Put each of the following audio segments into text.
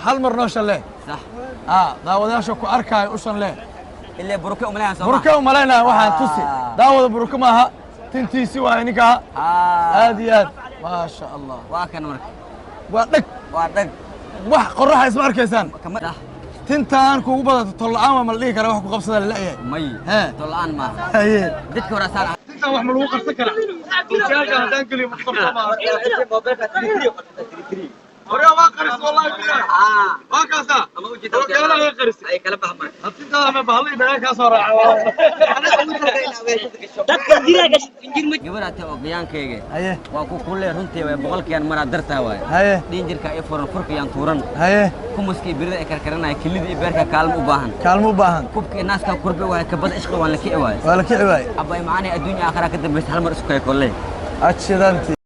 هل مرة نوش الله صح داود يا شو كأركاي وصل له اللي بروكة وملايين صح بروكة وملايين واحد توسي داود بروكة معها تنتي سوى هنيكها هذه ما شاء الله واكن مرك وادق wax qorrax isma arkaysaan tintaan kuugu badato tollaan ma la dhigi karaa wax ku qabsada la leeyahay may tollaan ma haye dadka waraasaan tintaan wax ma lagu qabsan karaa wajaaga hadaan galiyo mustafa ma mobilka 33 hore waa qaris wallahi billahi waa kaasa ama ujeedo kala qaris ay kala bahmaan tintaan ma bahalay baa ka soo raaca dadka diraaga injir ma gabarata oo gayaankayga haye waa ku kulay runtii way boqolkiian mar dartaa way haye dhinjirka ay furan furkiyaan tuuran haye kumuskii birida ay karkaranay kilida beerka kaalmo u baahan kubkii naaska kurbe way ka bad ishqa waan la kici waay abay maani adduunka aakhira ka dambeeyay hal mar isku kay kulay adshidanti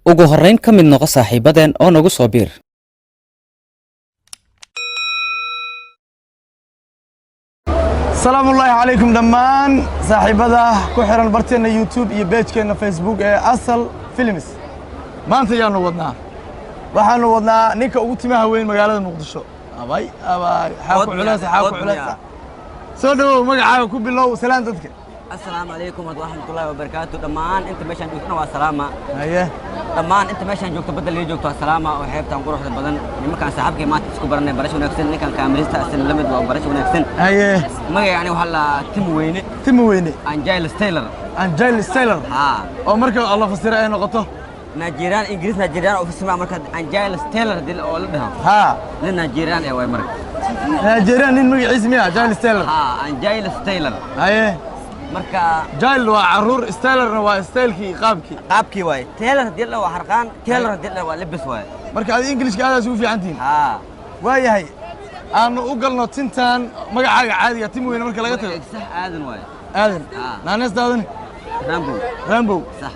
ugu horeyn ka mid noqo saaxiibadeen oo nagu soo biir السلام الله عليكم دمان صاحبada ku xiran barteena YouTube iyo page-keena Facebook ee Asal Films maanta yaanu wadnaa ninka ugu timaha weyn magaalada Muqdisho abay xaqu culays soo dhaw magacaaga ku bilow salaan dadka السلام عليكم ورحمة الله وبركاته دمان انت ماشان جوجتنا والسلامة ايه دمان انت ماشان جوجت بدل لي جوجت السلامة وحيبتان قروح بدن لما كان صاحبك ما تسكو برني برش ونكسن كان كاميريستا اسن لمد وبرش ونكسن ايه ما يعني وهلا تيم ويني انجيل ستيلر او marka الله فسر ay noqoto نيجيريان انجليز نيجيريان او اسمها marka انجيل ستيلر دي oo la dhaho نيجيريان اي واي marka نيجيريان nin magaciisa miya انجيل ستيلر ايه marka jail waa caruur stylerna waa qaabkii waay tailor dil waa harqaan tailor dil waa labis waay marka aad Englishka aad ugu fiicantiin waayahay aanu u galno tintaan magacaaga caadiga tim weyn marka laga tago sax aadan waay naanestaadan rambo sax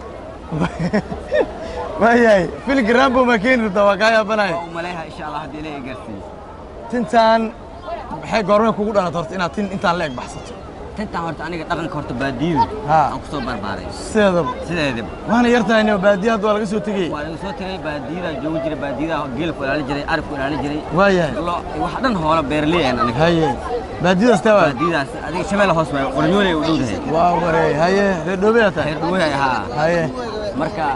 waayahay filig rambo ma keenir dawaqaya banay umaleeha insha Allah hadii ilaahay gaarsiin tintaan maxay goorma kugu dhanato horta inaad intaan leeg baxsato tintaan horta aniga dhaqanka horta baadiyo aan ku soo barbaaray sideedaba waxaan yartahay baadiyaha waa laga soo tagay baadiyada joogi jiray baadiyada geelku ilaali jiray arifku ilaali jiray waayahay wax dhan hoola beerley aan aniga haye baadiyadaas taa baadiyadaas adiga shabeelle hoos way qoryoolay u dhowdahay waa wareey haye reedhoobeyata haye marka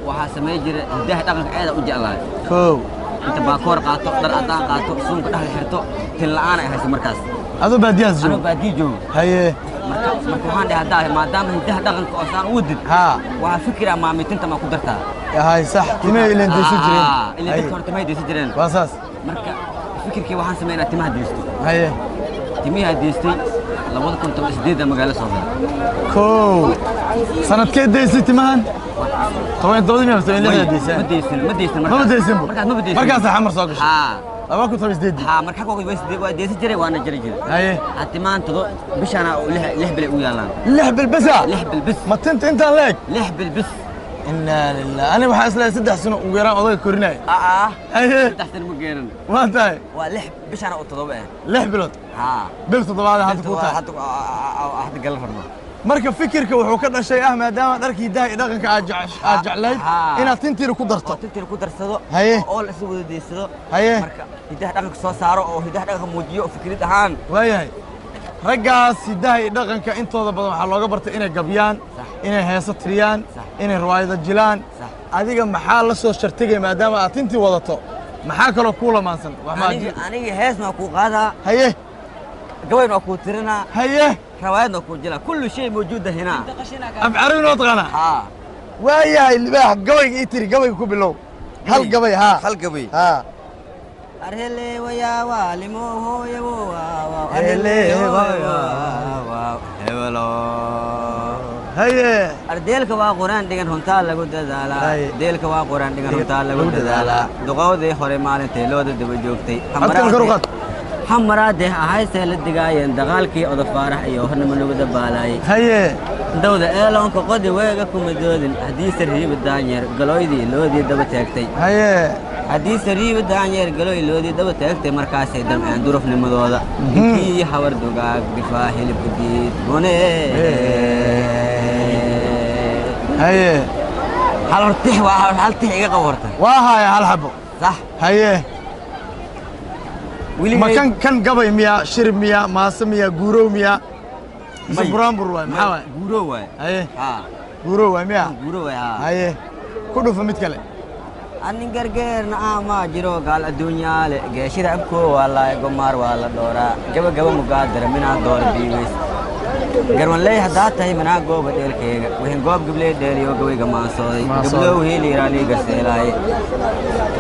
waxa sameey jiray hidaha dhaqanka aad u jeclahay koow inta baakoor qaato dhar adaan qaato suunka dhaxal xirto tin la'aan ay hayso markaas adoo baadiyaas joogo baadiyo joogo haye marka waxaan dhahay maadaama hidaha dhaqanka oo saan u wadid waxa fikira maamitinta ma ku dartaa hay sax timay ileen deeso jireen ileen timay deeso jireen waa saas marka fikirkii waxaan sameeynaa timaha deesto haye timaha deestay 2018 magaalada soo galay koow sanadkee deestay timahan طبعا انت بدي ما ديسن markaas xamar soo gashay laba ku tabis deed marka ku waa deesi jiray waana jiray haye hatimaantado bishana lix bil u yaalaan lix bil bas ma inta leeg lix bil bas inna lillahi ana waxa isla 3 sano ugu yaraan oday korinay haye 3 sano ma geeran waa tahay waa lix bishana u todoba lix bilood bil todobaad hadda ku tahay hadda gal farma marka fikirka wuxuu ka dhashay maadaama dharkii dhaqanka aad jeclayd inaad tintiir ku darsado oo la soo wada deysado marka hidaha dhaqanka soo saaro oo hidaha dhaqanka muujiyo fikrad ahaan waayahay raggaas hidaha dhaqanka intooda badan waxa looga bartay inay gabyaan inay heeso tiriyaan inay riwaayado jilaan adiga maxaa la soo shartigay maadaama aad tintii wadato maxaa kale ku lamaansan aniga hees ma ku qaadaa haye gawayn waa ku tirina haye روايدنا كوجلا كل شيء موجود هنا أفعلون وطغنا ويا الباح قوي يتري قوي كوبلو هل قوي هل قوي أرهلي ويا والمو هو يا أرهلي هيا أرديلك واقران دين هم تعال لقول دزالا ديلك واقران دين هم تعال لقول دزالا دقوا ذي خوري مالن تلو ده بجوكتي حمراده هاي سهل الدقاين دغالكي او دفارح ايو هنا من لو دبالاي هي دوده ايلون كقدي ويغا كومدودن حديث ريب دانير غلويدي لودي دبا تاغتي هي حديث ريب دانير غلوي لودي دبا تاغتي markaasay damceen durufnimadooda kii hawar dugaag difaa hilib gudid bone هي hal hortix waa hal tix iga qawarta waa haya hal xabo صح هي ما كان قبل ميا شرب ميا ماسة ميا جورو ميا زبران بروي محاوي جورو أيه جورو ميا جورو أيه كله فهمت كله أني غرغر نعم جرو قال الدنيا لجيشي أبكو والله قمار والله دورا جب مقادر من الدور بيويس قرن لي هدات هي من عقوب ديلك وين قوب قبل ديلي وقوي قما صوي قبله هي اللي رالي قسيلاي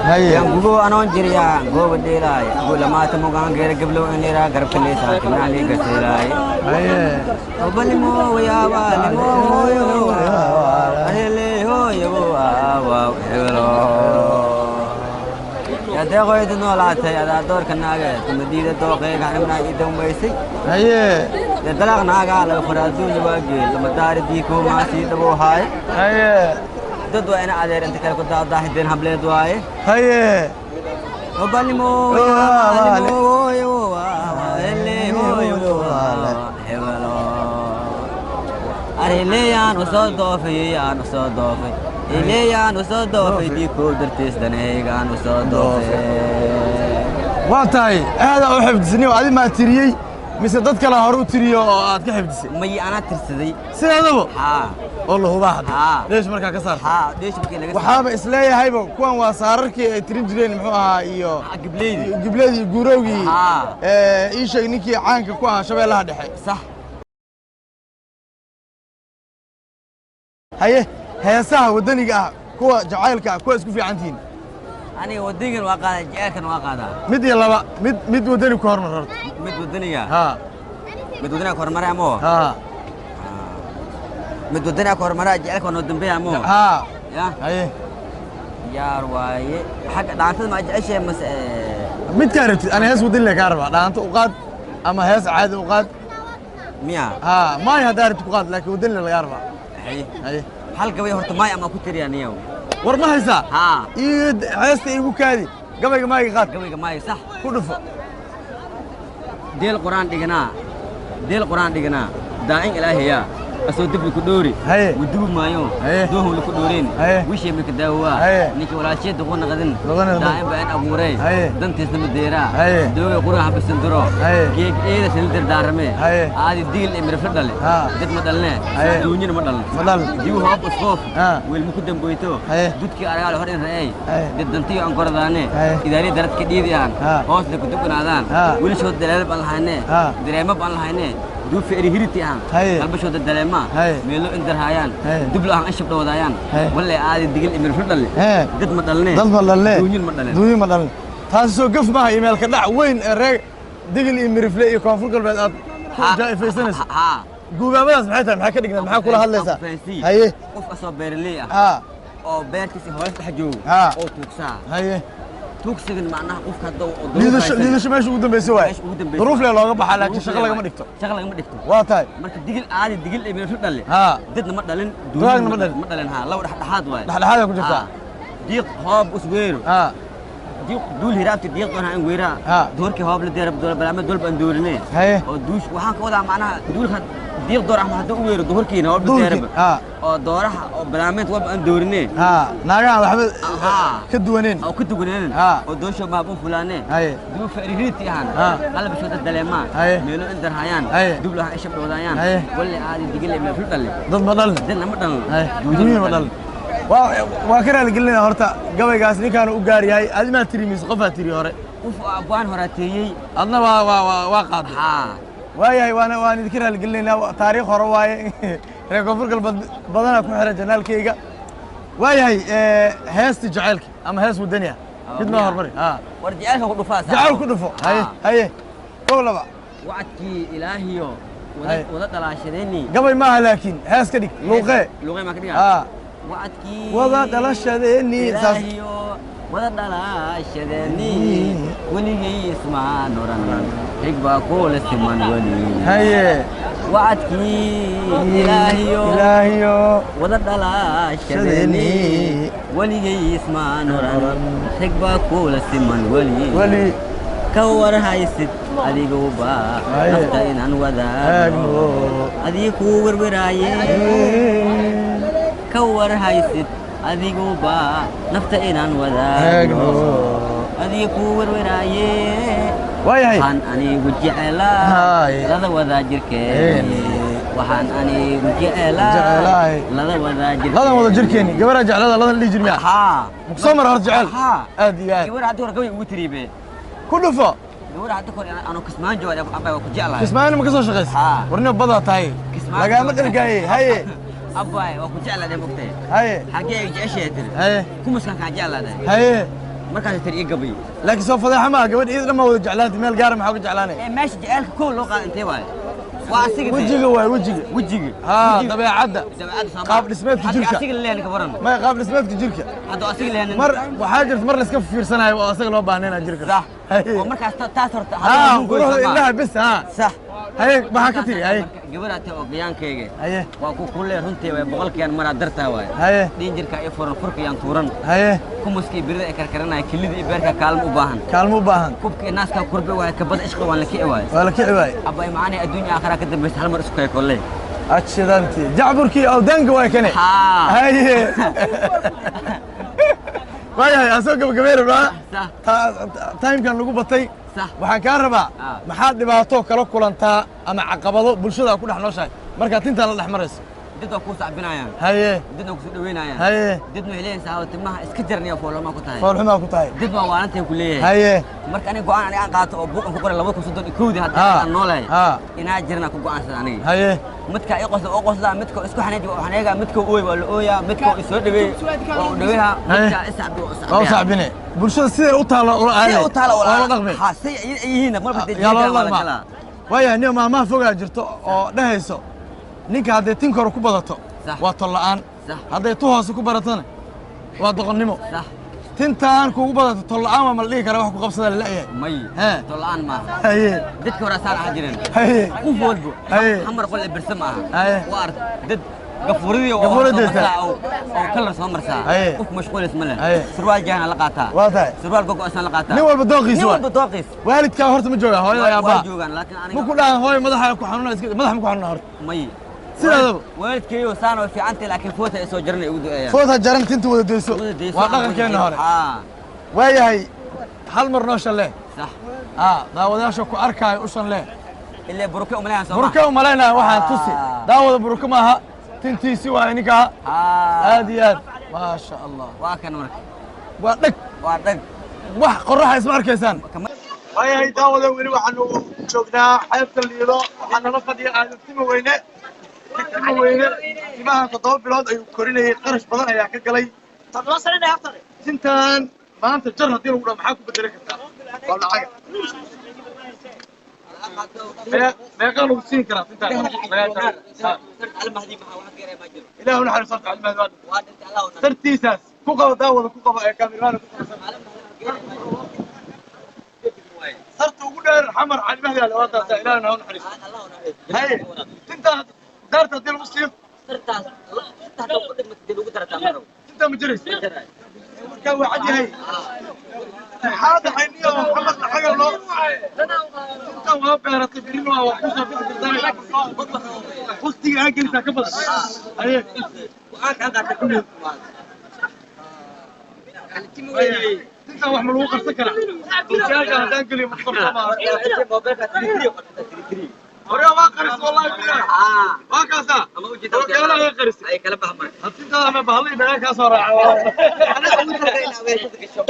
هيا قبو أنا نجريا قوب ديلاي قول ما تموغان غير قبله إني را قرب كلي ساكن علي قسيلاي هيا وبلمو ويا بالمو يو أهلي هو يو واو يا دغوا يدنو لاتي يا دور كناغه تمديده دوقه غانمنا يدوم بيسي هيه يا دلغ ناغا على فرادو يواغي لما دار ديكو ما سي دبو هاي هيه دد وين ادير انت كلكو داهدين حبليد واي هيه وبلمو يو يو اللي هو يو هبلو أريليان وصدوفي صدوفي إليان وصدوفي ديكو درتيس دنيغان وصدوفي واتاي هذا حفظني وعدي ما تريي mise dad kale hore u tiriyo oo aad ka xifdisay may ana tirsaday sidaadaba ha والله واحد ليش marka ka saar ha ليش markii laga waxaaba isleeyahayba kuwan waa saararkii ay tirin jireen muxuu ahaa iyo gibleedii guurowgii ii sheeg ninkii caanka ku ahaa shabeellaha dhexe sax haye heesaha wadaniga ah kuwa jacaylka ah kuwa isku fiicantiin aniga wadigan waa qaada jacaylkan waa qaada mid iyo laba mid wadani ku hormar horta mid wadaniga ha mid wadaniga ku hormar amo ha mid wadaniga ku hormar jacaylkan oo dambeeya amo ha ya haye yaar waaye xaq dhaantada ma jeceshay mas mid ka rabtid ana hees wadani la ka rabaa dhaanta u qaad ama hees caadi u qaad miya ha ma yahay ku qaad laakiin wadani la rabaa haye hal gabay horta maay ama ku tiriyaniyo war ma haysaa ha heesta igu kaadi gabayga maayga qaad gabayga maay sax ku dhufo deel quraan dhiganaa daa'in ilaahiya asoo dib ku dhoori wuduub maayo doohu ku dhooreen wishii marka daawaa ninka walaasheed ugu naqadin daa'in baan abuuray dantiisna madeera dooga quraha bisandiro geeg eeda sil dardaarme aadi diil imir fadale dad ma dalne duunyina ma dalne diiw hoob usqoof weel muku damboyto dudkii aragal hor in raay dad dantiyo aan koradaane idaari daradka dhiidiyaan hoos ku duganaadaan wiilshood dalaal baan lahayne dareema baan lahayne دو فعلي هرتي عن البشو الدلما ميلو إندر هايان دبلو عن أشوف دودايان ولا عادي دقيل إمير فردلي قد ما دلني دوني ما دلني تاسو قف معها إيميل كذا وين الرجل دقيل إمير فلي يكون فوق البلد جاي في سنة جوجا بس محيطها محك دقنا محك كلها هالليسا هاي قف أصاب بيرلية أو بيرتي هو يفتحجو أو توكسا هاي توكسين معناها قف كدو ليش ماشي قدام بيسوي ظروف لا لوga baxa laakiin shaqo laga ma dhigto waa tahay marka digil ay meel fudale dadna ma dhalin duurna ma dhalin law dhaxaad waay dhaxaad ku jirta diiq hoob usweero diiq duul hiraabti diiq doona in weera doorkii hoob la deerab dool balaama dool baan doorinay oo duush waxaan ka wadaa macnaha duulka diiq door ah hadda u weero doorkiina hoob la deerab oo dooraha oo balaameed waa aan doorinay naagaha waxba ka duwaneen oo doosho maabun fulaane duu fariirti ahan qalab soo dadaleema meelo indar hayaan dublo ha ishab doodayaan wali aadi digil ma fudale dad ma dhalin waa ka raali gelinaa horta gabaygaas ninkaan u gaar yahay aad ma tirimis qofa tiri hore baan horateeyay adna waa qaad waayahay waan idin ka raali gelinaa taariikh hore waaye reer koonfur galbeed badana ku xiran janaalkayga waayahay heesta jacaylka ama hees wadaniya mid ma hormari war jacaylka ku dhufaa jacaylka ku dhufo haye kow laba wacdkii ilaahiyo wada dhalaashadeeni gabay maaha laakiin hees ka dhig luuqee ma ka dhigaa wacdkii wada dhalashadeeni ilaahiyo wada dhalaashadeeni weligii ismaan oran xigba kula siman weli haye وعدكي إلهيو وضد على شذني ولي اسمع نورا حقبا كول السمن ولي كور هايست أدي قوبا نفتين عن وذا أدي كور براي كور هايست أدي قوبا نفتين عن وذا أدي كور براي waayahay waxaan anigu jeclaa lada wadaajirkeen waxaan anigu jeclaa lada wadaajirkeen gabadha jeclada lada dhigi jirmiya muqsamar hor jecel aad iyo aad gabadha hadda warqabay ugu tiriibe ku dhufo gabadha hadda kor aanu kismaan jooga abay ku jeclahay kismaan ma ka soo shaqeysay warna bada tahay lagama dhalgaayay haye abay waa ku jeclahay mugtay haye xagee jeceshay tir haye kumuskan ka jeclahay haye markaas tir ii gabay laakiin soo fadeexa ma gabadh iyada ma wada jeclaatay meel gaar ah maxaa ka jeclaanay meesha jecelka koo loo qaad intee waay waa asiga wajiga waay wajiga dabeecadda qaab dhismeedka jirka asiga leeyahay ka waran ma qaab dhismeedka jirka hadda asiga leeyahay mar waxaa jirta mar la iska fiirsanayo oo asaga loo baahnayna jirka sax oo markaas taas horta quruxda indhaha bis sax haye maxaa ka tiri haye gabadha ta ogayaankayga haye waa ku kullee runtii way boqolkiian mar dartaa waay haye dhiinjirka ay furan furkiyaan tuuran haye kumuskii birida ay karkaranaya kilida iyo beerka kaalmo u baahan kubkii naaska kurbe waay kabad ishqa waan la kici waay abay maani adduunyo aakhira ka dambaysa hal mar isku kay kolley adshidanti jacburkii oo danga waay kane haye waayahay asoo gabagabeynaa taimkan lagu batay waxaan kaa rabaa maxaad dhibaato kala kulantaa ama caqabado bulshada ku dhex nooshahay markaad tintaan la dhex marayso dad waa kuu sacbinayaan haye dadna ku soo dhaweynayaan haye dadna waxay leeyihiin saxaabada timaha iska jarniya foolxumaa ku tahay dad baa waarantay ku leeyahay haye marka aniga go'aan aniga aan qaato oo buuqan ku qoray 2031 haddii aan noolahay inaa jirna ku go'aansada aniga haye midka ay qosla midka isku xanaji waa xanaga midka ooy waa la ooyaa midka soo dhaweey waa u dhaweeyaa midka isacbi oo sacbine bulshada siday u taalo oo aalay oo dhaqme ha say yihiin marba deegaanka waayahay nin maamaha fogaa jirto oo dhahayso ninka hadday tin kor ku badato waa tol la'aan hadday tu hoose ku baratana waa doqonnimo tintaan kugu badato tol la'aan waa mal dhihi kara wax ku qabsada la leeyahay may tol la'aan ma haye dadka hore saan ah jireen haye ku foolbo hamar qol birsa ma aha waa dad gafuuridii oo kala soo marsaa qof mashquul isma leh surwaal jaana la qaataa surwaal gogo asna la qaataa nin walba dooqiis waalidka horta ma jooga hooyada ayaa baa joogan laakiin aniga ma ku dhahan hooyo madaxa ku xanuuna iska madaxa ku xanuuna horta may sidaadaba waalidkeeyo saan oo fiicantay laakiin foota ay soo jarnay ugu duceeyaan foota jaran tinta wada deyso waa dhaqankeena hore waayahay hal mar noo shan leh sax daawadayaasha ku arkaayo u shan leh ilaa buruke umaleeyaan soo buruke umaleeyaan waxaan tusi daawada buruke maaha tintiisi waa ninka aad iyo aad maasha allah waa kan marka waa dhag wax qorraxa isma arkaysaan waayahay daawada weli waxaanu joognaa xeebta liido waxaa nala fadhiya aadantimo weyne timaha 7 bilood ayuu korinayay qarash badan ayaa ka galay tintaan maanta jar haddii lagu dhaho maxaa ku bedeli kartaa waa lacaga meeqa lagu siin karaa tintaan ilaahu naxariis sarta almahdi sartiisaas ku qabo daawada ku qabo ee kaamiraana ku qabsan sarta ugu dheer xamar almahdi ala wadaasa ilaahu naxariis haye tintaan daarta haddii lagu siiyo sartaas ku dhigmatay lagu darataa maro tintaan ma jiraysa markaa waa cad yahay maxaad hayniyo maxamed lacaga loo intaan waa beeratay birin waa ku soo bixi kartaa qustiga aa gelisaa ka badan haye intaan wax ma lagu qarsan karaa bulshaaga haddaan geliyo ma qarso hore waa qaris wallahi bilaah waa kaasa okeela ay qaris ay kala baxmaan hadinta ama bahli dhaga ka soo raaco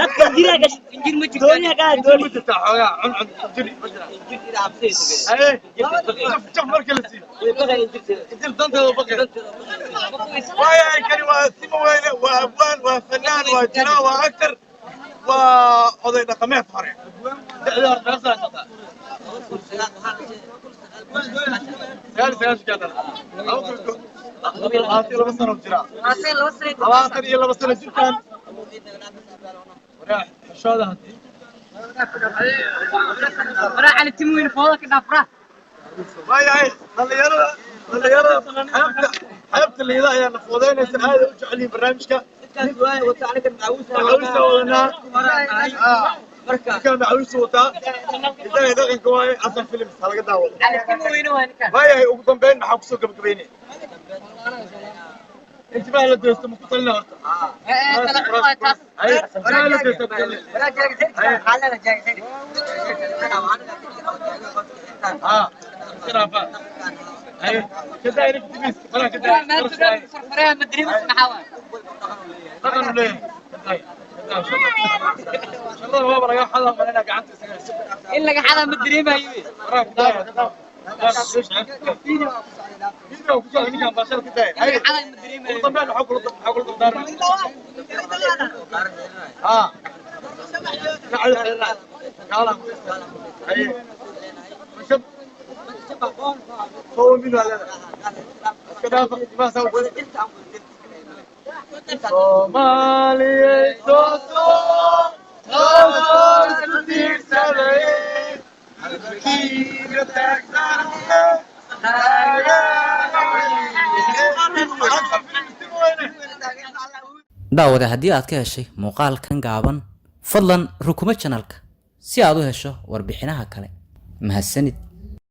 dadka jiraga injir ma jirto dooniga ka dooni jirta xogaa cun jiri ma jira injir ila absay haye jaf marka la siiyo injir danteeda baqay waaya kani waa sima weyne waa abwaan waa fanaan waa jiraa waa actor waa oday dhaqameed hore da'da hore meeqsana قال سياش كذا أعطي له بسنة وجرا أعطي له بسنة جدا وراح شو هذا وراح على التموين فوق كده فرح هاي اللي يرى حبت اللي إذا يعني فوضينا هذا وجعلي برنامجك وتعالك معوسة ولا كان معوسة وتا إذا دقن كواي أصلا فيلم هلا قد داول على التموين وين كان هاي وقدام بين محوسة قبقبيني انت بقى اللي دوست مقتلنا هرتا ايه هاي انا اللي دوست ولا جاي حالنا جاي كرافة ايوه كده عرفت بس ولا كده ما تقدر فرفرها ما ادري بس محاول رقم ليه ان شاء الله هو برا حدا ما انا قعدت الا حدا ما ادري ما يبي وراك دايما فيديو وكذا هني كان بشر كده اي حدا ما ادري ما يبي طبعا حقول دار اه يلا ايوه شوف هو مين هذا كده ما سوى Somali Soso Soso Sudir Saleh Kiga Taksar daawade haddii aad ka heshay muuqaalkan gaaban fadlan rukumo channelka si aad u hesho warbixinaha kale mahadsanid